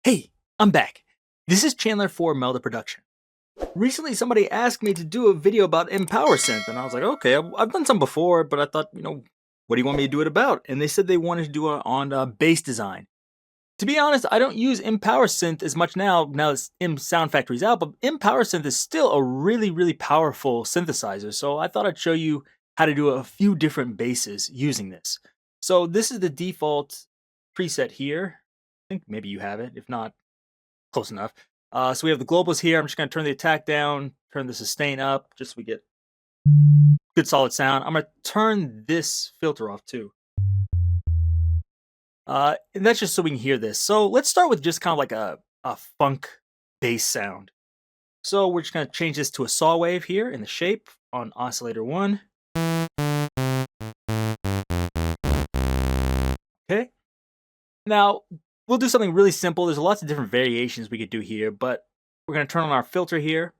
Hey, I'm back. This is Chandler for Melda Production. Recently, somebody asked me to do a video about MPowersynth, and I was like, okay, I've done some before, but I thought, what do you want me to do it about? And they said they wanted to do it on bass design. To be honest, I don't use MPowersynth as much now that M Sound Factory's out, but MPowersynth is still a really, really powerful synthesizer, so I thought I'd show you how to do a few different basses using this. So this is the default preset here. I think maybe you have it. If not, close enough. So we have the globals here. I'm just going to turn the attack down, turn the sustain up, just so we get good solid sound. I'm going to turn this filter off too. And that's just so we can hear this. So let's start with just kind of like a funk bass sound. So we're just going to change this to a saw wave here in the shape on oscillator 1. Okay. Now, we'll do something really simple. There's lots of different variations we could do here, but we're going to turn on our filter here.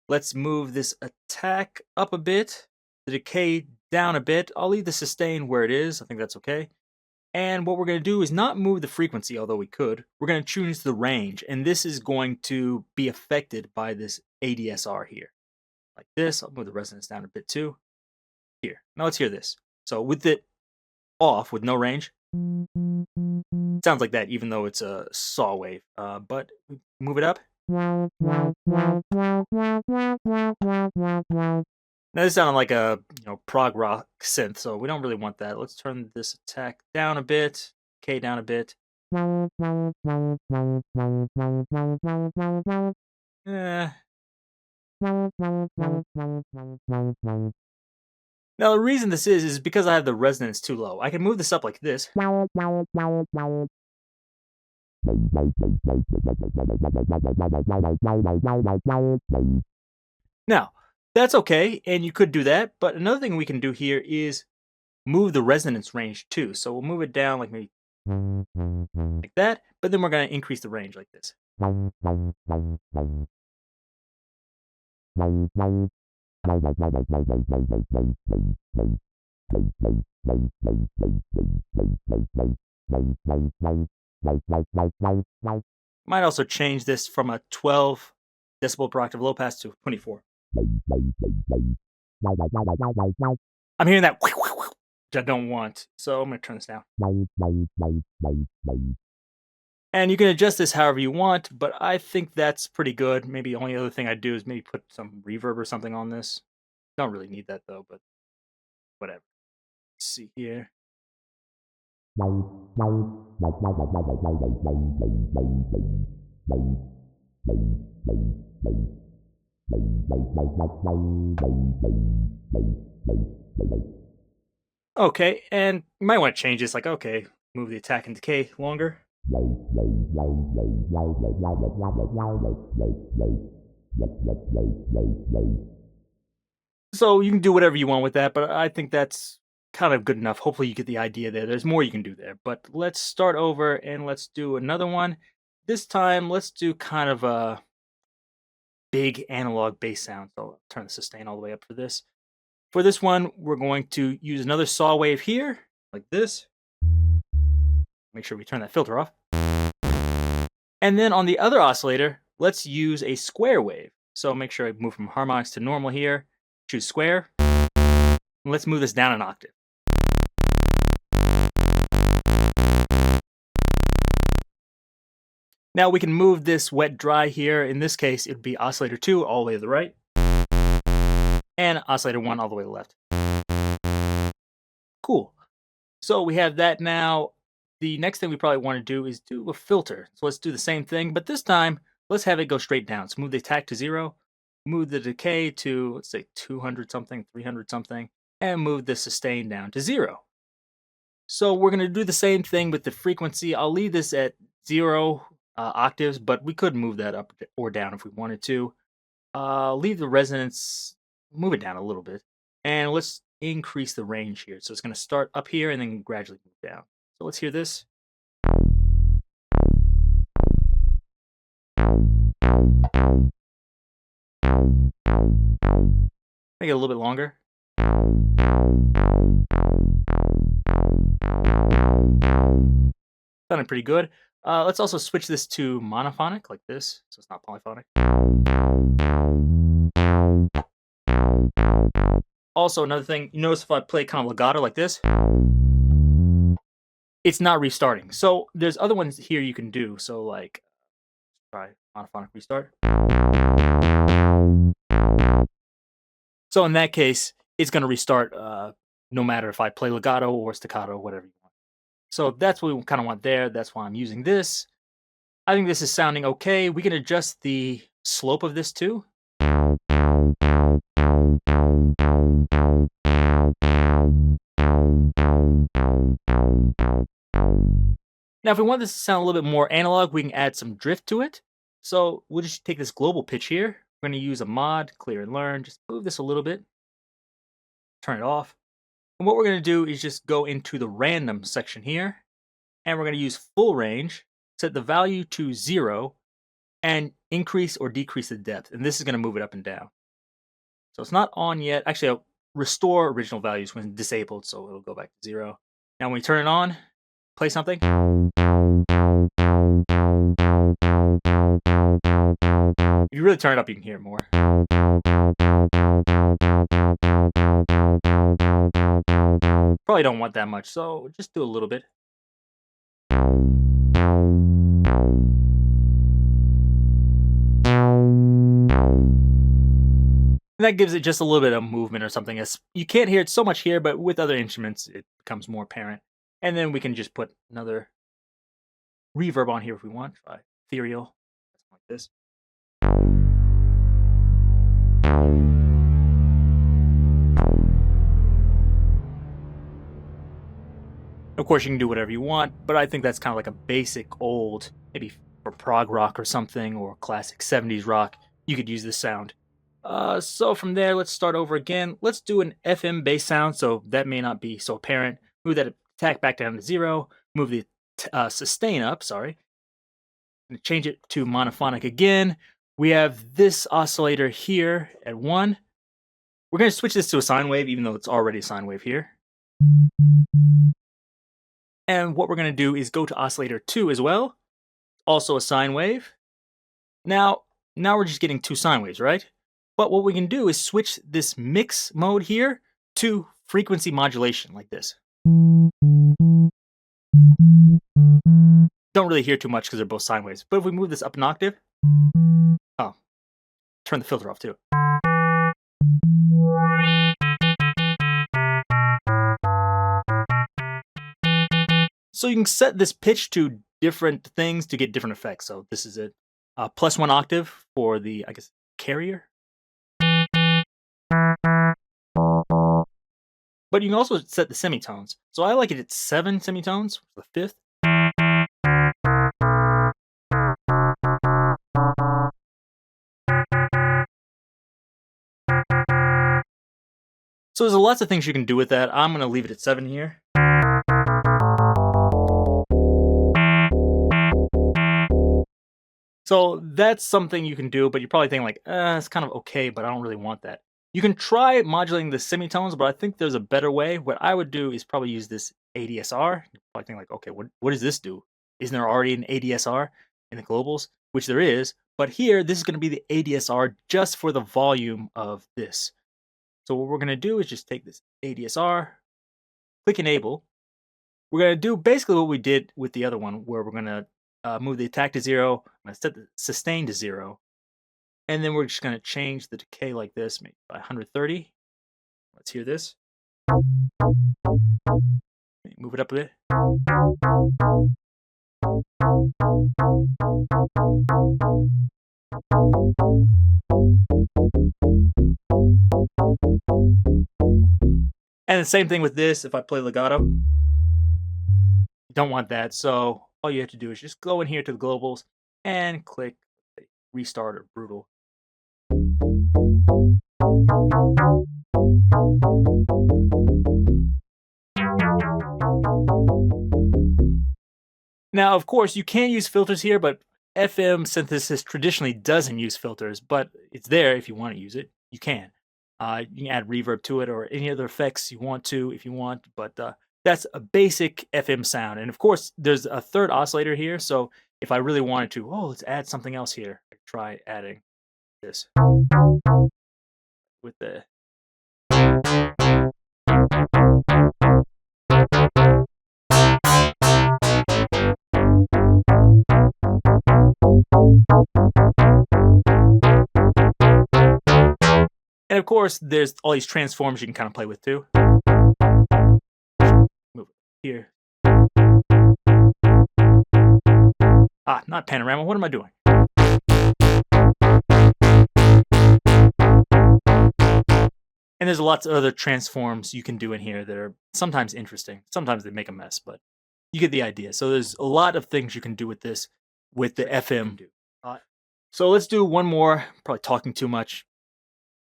Let's move this attack up a bit, the decay down a bit. I'll leave the sustain where it is. I think that's okay. And what we're going to do is not move the frequency, although we could. We're going to choose the range, and this is going to be affected by this ADSR here. Like this. I'll move the resonance down a bit too. Here. Now let's hear this. So with it off, with no range, sounds like that, even though it's a saw wave. But move it up. Now this sounded like a prog rock synth, so we don't really want that. Let's turn this attack down a bit, K down a bit. Now the reason this is because I have the resonance too low. I can move this up like this. Now, that's okay, and you could do that, but another thing we can do here is move the resonance range too. So we'll move it down like maybe like that, but then we're going to increase the range like this. Might also change this from a 12 decibel per octave low pass to 24. I'm hearing that, which I don't want, so I'm going to turn this down. And you can adjust this however you want, but I think that's pretty good. Maybe the only other thing I'd do is maybe put some reverb or something on this. Don't really need that though, but whatever. Let's see here. Okay, and you might want to change this, like, okay, move the attack and decay longer. So you can do whatever you want with that, but I think that's kind of good enough. Hopefully you get the idea there. There's more you can do there, but let's start over and let's do another one. This time, let's do kind of a big analog bass sound. So I'll turn the sustain all the way up for this. For this one, we're going to use another saw wave here, like this. Make sure we turn that filter off. And then on the other oscillator, let's use a square wave. So make sure I move from harmonics to normal here. Choose square. And let's move this down an octave. Now we can move this wet dry here. In this case, it would be oscillator 2 all the way to the right. And oscillator 1 all the way to the left. Cool. So we have that now. The next thing we probably want to do is do a filter. So let's do the same thing, but this time, let's have it go straight down. So move the attack to 0, move the decay to, let's say, 200 something, 300 something, and move the sustain down to 0. So we're going to do the same thing with the frequency. I'll leave this at 0 octaves, but we could move that up or down if we wanted to. Leave the resonance, move it down a little bit, and let's increase the range here. So it's going to start up here and then gradually move down. So let's hear this. Make it a little bit longer. Sounded pretty good. Let's also switch this to monophonic, like this, so it's not polyphonic. Also, another thing, you notice if I play kind of legato like this, it's not restarting. So there's other ones here you can do. So like, try monophonic restart. So in that case, it's going to restart no matter if I play legato or staccato, whatever you want. So that's what we kind of want there. That's why I'm using this. I think this is sounding okay. We can adjust the slope of this too. Now, if we want this to sound a little bit more analog, we can add some drift to it. So we'll just take this global pitch here. We're going to use a mod, clear and learn. Just move this a little bit. Turn it off. And what we're going to do is just go into the random section here. And we're going to use full range, set the value to 0, and increase or decrease the depth. And this is going to move it up and down. So it's not on yet. Actually, I'll restore original values when disabled, so it'll go back to 0. Now when we turn it on, play something. If you really turn it up, you can hear it more. Probably don't want that much, so just do a little bit. And that gives it just a little bit of movement or something. You can't hear it so much here, but with other instruments, it becomes more apparent. And then we can just put another reverb on here if we want. Try ethereal, like this. Of course, you can do whatever you want, but I think that's kind of like a basic old, maybe for prog rock or something, or classic 70s rock. You could use this sound. So from there, let's start over again. Let's do an FM bass sound, so that may not be so apparent. Move that attack back down to 0. Move the sustain up, sorry. And change it to monophonic again. We have this oscillator here at 1. We're going to switch this to a sine wave, even though it's already a sine wave here. And what we're going to do is go to oscillator 2 as well. Also a sine wave. Now we're just getting 2 sine waves, right? But what we can do is switch this mix mode here to frequency modulation like this. Don't really hear too much because they're both sine waves. But if we move this up an octave, oh, turn the filter off too. So you can set this pitch to different things to get different effects. So this is it. +1 octave for the, I guess, carrier. But you can also set the semitones. So I like it at 7 semitones, the 5th. So there's lots of things you can do with that. I'm going to leave it at 7 here. So that's something you can do, but you're probably thinking like, it's kind of okay, but I don't really want that. You can try modulating the semitones, but I think there's a better way. What I would do is probably use this ADSR. You're probably thinking like, okay, what does this do? Isn't there already an ADSR in the globals? Which there is, but here, this is going to be the ADSR just for the volume of this. So what we're going to do is just take this ADSR, click enable. We're going to do basically what we did with the other one, where we're going to move the attack to 0. I'm going to set the sustain to 0. And then we're just going to change the decay like this, maybe by 130. Let's hear this. Move it up a bit. And the same thing with this. If I play legato, you don't want that. So all you have to do is just go in here to the globals and click restart or brutal. Now, of course, you can use filters here, but FM synthesis traditionally doesn't use filters, but it's there if you want to use it. You can. You can add reverb to it or any other effects you want to if you want, but That's a basic FM sound. And of course, there's a third oscillator here. So if I really wanted to, oh, let's add something else here. Try adding this with the. And of course, there's all these transforms you can kind of play with too. Move it here. Ah, not panorama. What am I doing? And there's lots of other transforms you can do in here that are sometimes interesting. Sometimes they make a mess, but you get the idea. So there's a lot of things you can do with this, with the FM. So let's do one more. Probably talking too much.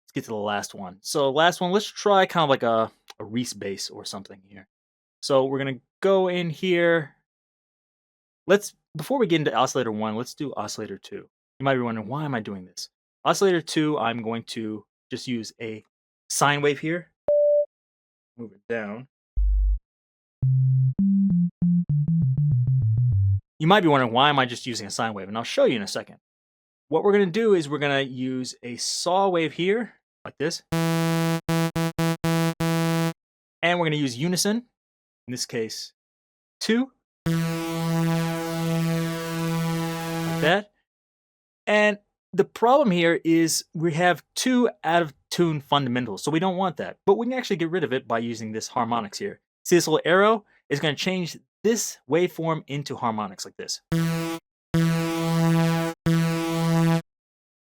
Let's get to the last one. So last one, let's try kind of like a Reese bass or something here. So we're gonna go in here. Before we get into oscillator 1, let's do oscillator 2. You might be wondering, why am I doing this? Oscillator 2, I'm going to just use a sine wave here. Move it down. You might be wondering, why am I just using a sine wave? And I'll show you in a second. What we're going to do is we're going to use a saw wave here, like this. And we're going to use unison, in this case, 2. Like that. And the problem here is we have 2 out of tune fundamentals, so we don't want that. But we can actually get rid of it by using this harmonics here. See this little arrow? It's going to change this waveform into harmonics like this.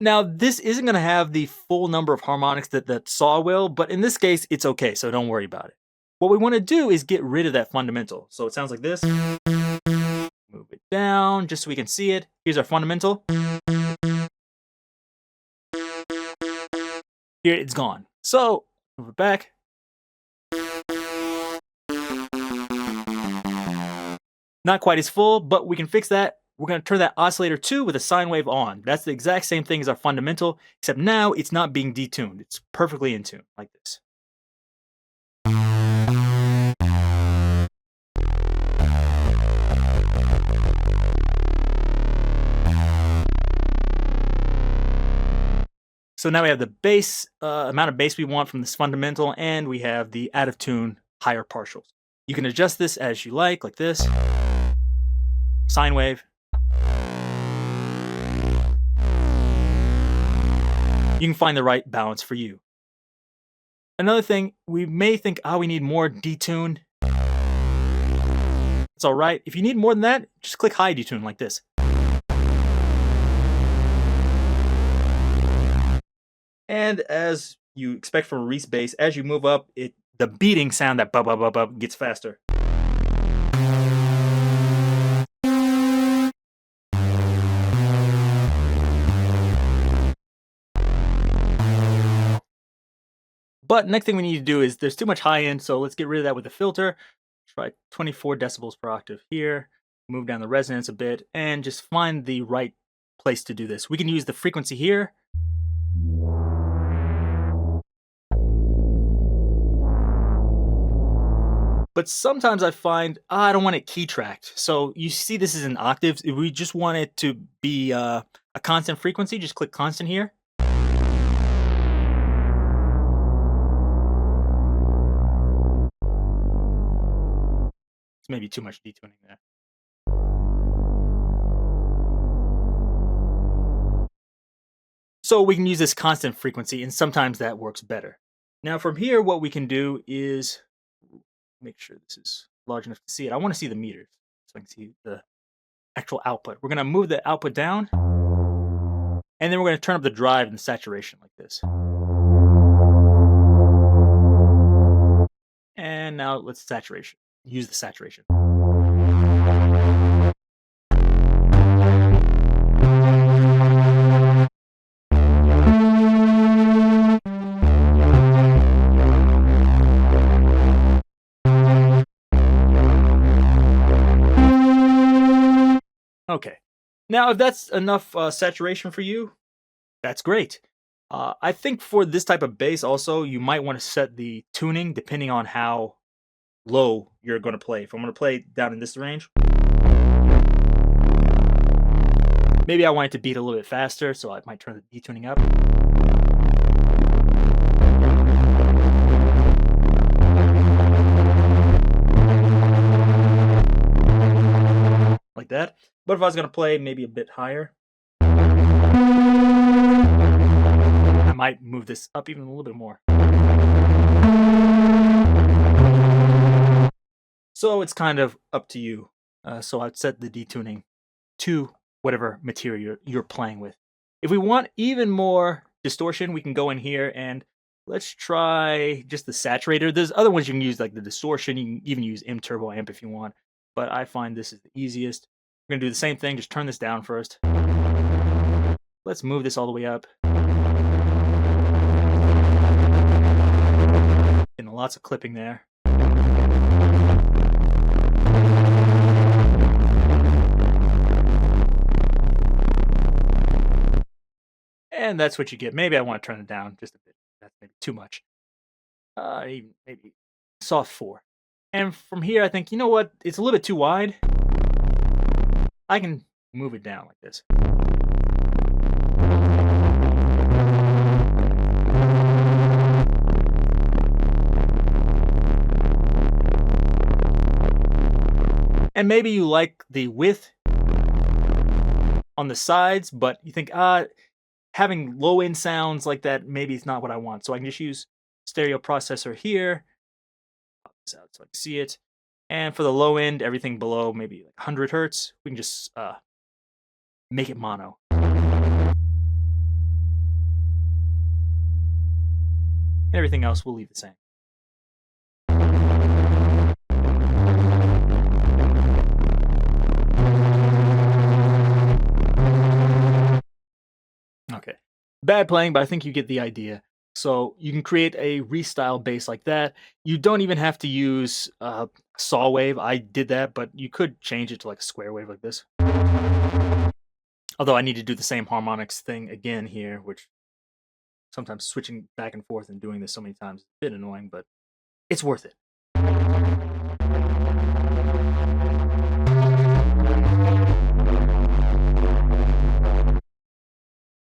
Now, this isn't going to have the full number of harmonics that saw will, but in this case, it's okay, so don't worry about it. What we want to do is get rid of that fundamental. So it sounds like this. Move it down just so we can see it. Here's our fundamental. Here, it's gone. So, move it back. Not quite as full, but we can fix that. We're going to turn that oscillator 2 with a sine wave on. That's the exact same thing as our fundamental, except now it's not being detuned. It's perfectly in tune, like this. So now we have the bass, amount of bass we want from this fundamental, and we have the out of tune higher partials. You can adjust this as you like this. Sine wave. You can find the right balance for you. Another thing, we may think, we need more detuned. It's all right. If you need more than that, just click high detune like this. And as you expect from a Reese bass, as you move up, the beating sound, that bub gets faster. But next thing we need to do is, there's too much high end, so let's get rid of that with the filter. Try 24 decibels per octave here. Move down the resonance a bit, and just find the right place to do this. We can use the frequency here. But sometimes I find, I don't want it key tracked. So you see this is in octaves. If we just want it to be a constant frequency, just click constant here. It's maybe too much detuning there. So we can use this constant frequency, and sometimes that works better. Now from here, what we can do is make sure this is large enough to see it. I want to see the meters so I can see the actual output. We're going to move the output down, and then we're going to turn up the drive and the saturation like this. And now let's use the saturation. Okay, now if that's enough saturation for you, that's great. I think for this type of bass also, you might want to set the tuning depending on how low you're going to play. If I'm going to play down in this range, maybe I want it to beat a little bit faster, so I might turn the detuning up. Like that. But if I was going to play maybe a bit higher, I might move this up even a little bit more. So it's kind of up to you. So I'd set the detuning to whatever material you're playing with. If we want even more distortion, we can go in here and let's try just the saturator. There's other ones you can use, like the distortion. You can even use M Turbo Amp if you want, but I find this is the easiest. We're gonna do the same thing, just turn this down first. Let's move this all the way up. And lots of clipping there. And that's what you get. Maybe I want to turn it down just a bit. That's maybe too much. Even maybe soft 4. And from here, I think, you know what? It's a little bit too wide. I can move it down like this. And maybe you like the width on the sides, but you think, having low end sounds like that, maybe it's not what I want. So I can just use stereo processor here. Pop this out so I can see it. And for the low end, everything below maybe like 100 hertz, we can just make it mono. Everything else we'll leave the same. Okay. Bad playing, but I think you get the idea. So you can create a Reese style bass like that. You don't even have to use saw wave. I did that, but you could change it to like a square wave like this. Although I need to do the same harmonics thing again here, which sometimes switching back and forth and doing this so many times is a bit annoying, but it's worth it.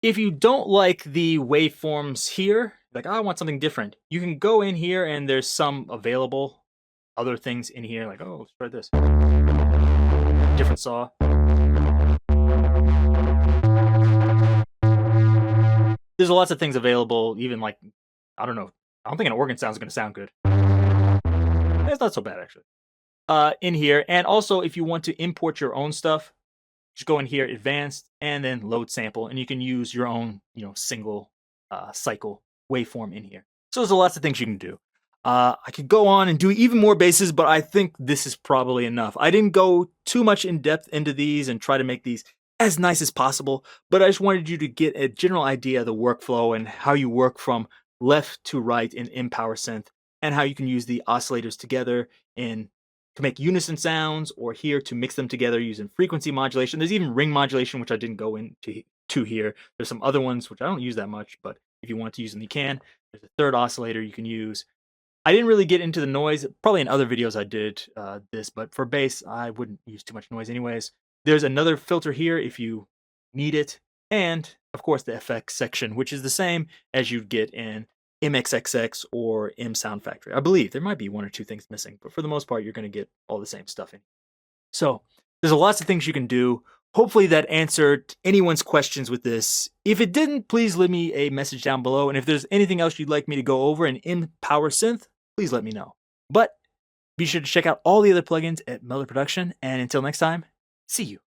If you don't like the waveforms here, like, I want something different, you can go in here and there's some available other things in here, like, oh, let's try this. Different saw. There's lots of things available, even like, I don't know. I don't think an organ sound is going to sound good. It's not so bad, actually. In here. And also, if you want to import your own stuff, just go in here, advanced, and then load sample, and you can use your own, single cycle waveform in here. So there's lots of things you can do. I could go on and do even more basses, but I think this is probably enough. I didn't go too much in depth into these and try to make these as nice as possible, but I just wanted you to get a general idea of the workflow and how you work from left to right in MPowersynth, and how you can use the oscillators together to make unison sounds, or here to mix them together using frequency modulation. There's even ring modulation, which I didn't go into here. There's some other ones which I don't use that much, but if you want to use them, you can. There's a third oscillator you can use. I didn't really get into the noise. Probably in other videos I did this, but for bass, I wouldn't use too much noise anyways. There's another filter here if you need it. And, of course, the FX section, which is the same as you'd get in MXXX or M Sound Factory. I believe there might be one or two things missing, but for the most part, you're going to get all the same stuff in. So there's lots of things you can do. Hopefully that answered anyone's questions with this. If it didn't, please leave me a message down below. And if there's anything else you'd like me to go over in MPowersynth, please let me know. But be sure to check out all the other plugins at Melda Production. And until next time, see you.